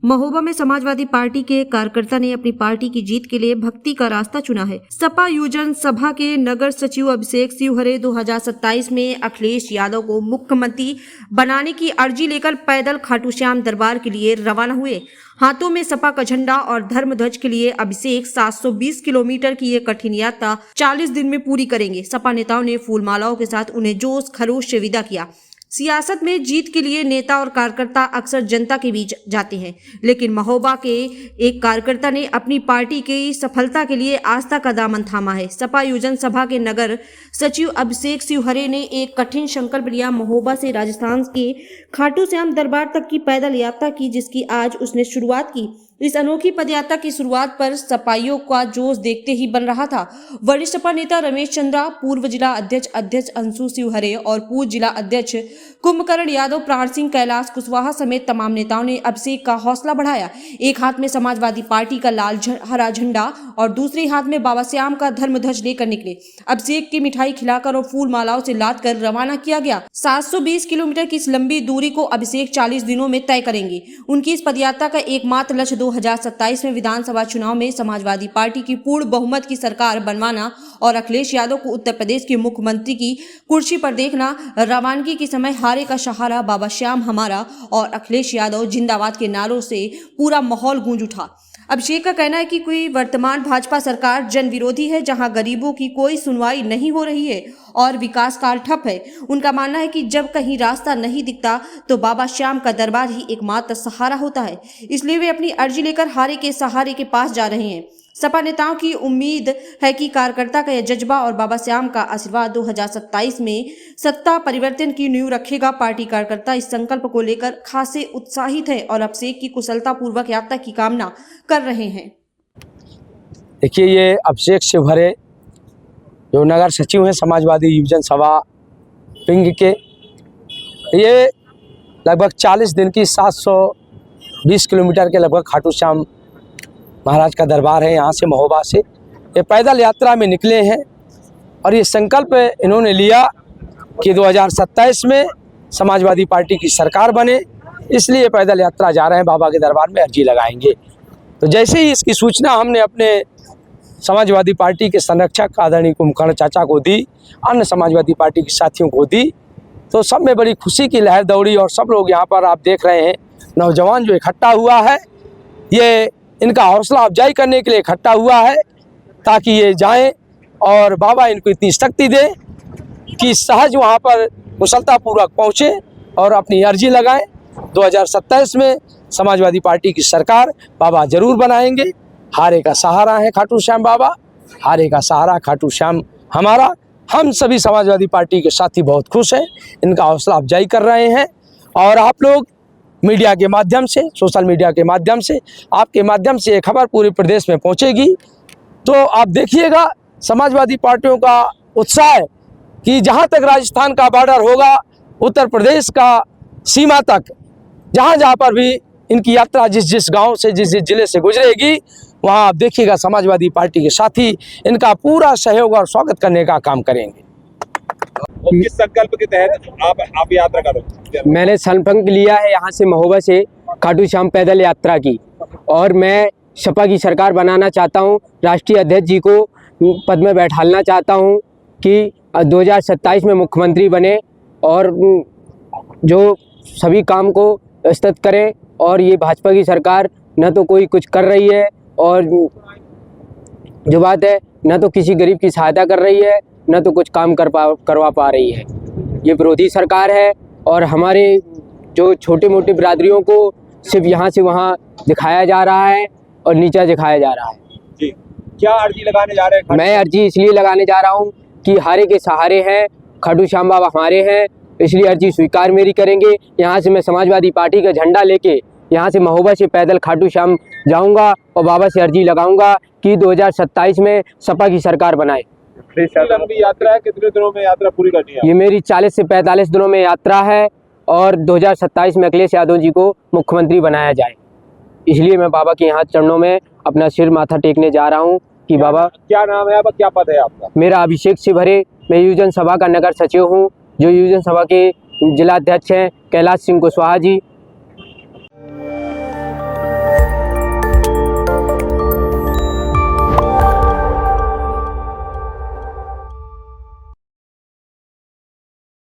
महोबा में समाजवादी पार्टी के कार्यकर्ता ने अपनी पार्टी की जीत के लिए भक्ति का रास्ता चुना है। सपा युवजन सभा के नगर सचिव अभिषेक शिवहरे 2027 में अखिलेश यादव को मुख्यमंत्री बनाने की अर्जी लेकर पैदल खाटू श्याम दरबार के लिए रवाना हुए। हाथों में सपा का झंडा और धर्म ध्वज के लिए अभिषेक 720 किलोमीटर की ये कठिन यात्रा 40 दिन में पूरी करेंगे। सपा नेताओं ने फूल मालाओं के साथ उन्हें जोश खरोश से विदा किया। सियासत में जीत के लिए नेता और कार्यकर्ता अक्सर जनता के बीच जाते हैं, लेकिन महोबा के एक कार्यकर्ता ने अपनी पार्टी की सफलता के लिए आस्था का दामन थामा है। सपा युवजन सभा के नगर सचिव अभिषेक शिवहरे ने एक कठिन संकल्प लिया। महोबा से राजस्थान के खाटू श्याम दरबार तक की पैदल यात्रा की, जिसकी आज उसने शुरुआत की। इस अनोखी पदयात्रा की शुरुआत पर सपाइयों का जोश देखते ही बन रहा था। वरिष्ठ सपा नेता रमेश चंद्रा, पूर्व जिला अध्यक्ष अंशु शिवहरे और पूर्व जिला अध्यक्ष कुंभकर्ण यादव, प्राण सिंह, कैलाश कुशवाहा समेत तमाम नेताओं ने अभिषेक का हौसला बढ़ाया। एक हाथ में समाजवादी पार्टी का लाल हरा झंडा और दूसरे हाथ में बाबा श्याम का धर्म ध्वज लेकर निकले। अभिषेक की मिठाई खिलाकर और फूल मालाओं से लाद कर रवाना किया गया। 720 किलोमीटर की इस लंबी दूरी को अभिषेक 40 दिनों में तय करेंगे। उनकी इस पदयात्रा का एकमात्र लक्ष्य 2027 में विधानसभा चुनाव में समाजवादी पार्टी की पूर्ण बहुमत की सरकार बनवाना और अखिलेश यादव को उत्तर प्रदेश के मुख्यमंत्री की कुर्सी पर देखना। रवानगी के समय हारे का सहारा, बाबा श्याम हमारा और अखिलेश यादव जिंदाबाद के नारों से पूरा माहौल गूंज उठा। अभिषेक का कहना है कि कोई वर्तमान भाजपा सरकार जन विरोधी है, जहां गरीबों की कोई सुनवाई नहीं हो रही है और विकास कार्य ठप है। उनका मानना है कि जब कहीं रास्ता नहीं दिखता तो बाबा श्याम का दरबार ही एकमात्र सहारा होता है, इसलिए वे अपनी अर्जी लेकर हारे के सहारे के पास जा रहे हैं। सपा नेताओं की उम्मीद है कि कार्यकर्ता का यह जज्बा और बाबा श्याम का आशीर्वाद 2027 में सत्ता परिवर्तन की नींव रखेगा। पार्टी कार्यकर्ता इस संकल्प को लेकर खासे उत्साहित है और अभिषेक की कुशलता पूर्वक यात्रा की कामना कर रहे हैं। देखिए, ये अभिषेक शिवहरे जो नगर सचिव हैं समाजवादी युवजन सभा पिंग के, ये लगभग 40 दिन की 720 किलोमीटर के लगभग खाटू श्याम महाराज का दरबार है। यहाँ से महोबा से ये पैदल यात्रा में निकले हैं और ये संकल्प इन्होंने लिया कि 2027 में समाजवादी पार्टी की सरकार बने, इसलिए पैदल यात्रा जा रहे हैं, बाबा के दरबार में अर्जी लगाएंगे। तो जैसे ही इसकी सूचना हमने अपने समाजवादी पार्टी के संरक्षक आदरणीय कुंभकर्ण चाचा को दी, अन्य समाजवादी पार्टी के साथियों को दी, तो सब में बड़ी खुशी की लहर दौड़ी और सब लोग यहाँ पर आप देख रहे हैं नौजवान जो इकट्ठा हुआ है, ये इनका हौसला अफजाई करने के लिए इकट्ठा हुआ है ताकि ये जाएं और बाबा इनको इतनी शक्ति दे कि सहज वहाँ पर कुशलतापूर्वक पहुँचे और अपनी अर्जी लगाएं। 2027 में समाजवादी पार्टी की सरकार बाबा जरूर बनाएंगे। हारे का सहारा है खाटू श्याम बाबा, हारे का सहारा खाटू श्याम हमारा। हम सभी समाजवादी पार्टी के साथी बहुत खुश हैं, इनका हौसला अफजाई कर रहे हैं और आप लोग मीडिया के माध्यम से, सोशल मीडिया के माध्यम से, आपके माध्यम से ये खबर पूरे प्रदेश में पहुंचेगी। तो आप देखिएगा समाजवादी पार्टियों का उत्साह कि जहां तक राजस्थान का बॉर्डर होगा, उत्तर प्रदेश का सीमा तक, जहां पर भी इनकी यात्रा जिस गांव से, जिस जिले से गुजरेगी, वहां आप देखिएगा समाजवादी पार्टी के साथी इनका पूरा सहयोग और स्वागत करने का काम करेंगे। और किस संकल्प के तहत आप यात्रा कर रहे हैं? मैंने संकल्प लिया है यहाँ से महोबा से खाटू श्याम पैदल यात्रा की, और मैं सपा की सरकार बनाना चाहता हूँ। राष्ट्रीय अध्यक्ष जी को पद में बैठालना चाहता हूँ कि 2027 में मुख्यमंत्री बने और जो सभी काम को विस्तृत करें। और ये भाजपा की सरकार न तो कोई कुछ कर रही है और जो बात है, न तो किसी गरीब की सहायता कर रही है, न तो कुछ काम करवा पा रही है। ये विरोधी सरकार है और हमारे जो छोटे मोटे बिरादरियों को सिर्फ यहाँ से वहाँ दिखाया जा रहा है और नीचा दिखाया जा रहा है। जी, क्या अर्जी लगाने जा रहे हैं? मैं अर्जी इसलिए लगाने जा रहा हूँ कि हारे के सहारे हैं, खाटू श्याम बाबा हमारे हैं, इसलिए अर्जी स्वीकार मेरी करेंगे। यहाँ से मैं समाजवादी पार्टी का झंडा लेके यहाँ से महोबा से पैदल खाटू श्याम जाऊँगा और बाबा से अर्जी लगाऊंगा कि 2027 में सपा की सरकार बनाए। लंबी यात्रा है, कितने दिनों में यात्रा पूरी करनी है? ये मेरी 40 से 45 दिनों में यात्रा है और 2027 में अखिलेश यादव जी को मुख्यमंत्री बनाया जाए, इसलिए मैं बाबा के यहाँ चरणों में अपना सिर माथा टेकने जा रहा हूँ कि बाबा। क्या नाम है आपका, क्या पद है आपका? मेरा अभिषेक शिवहरे, मैं युवजन सभा का नगर सचिव हूँ। जो युवजन सभा के जिला अध्यक्ष हैं कैलाश सिंह कुशवाहा जी,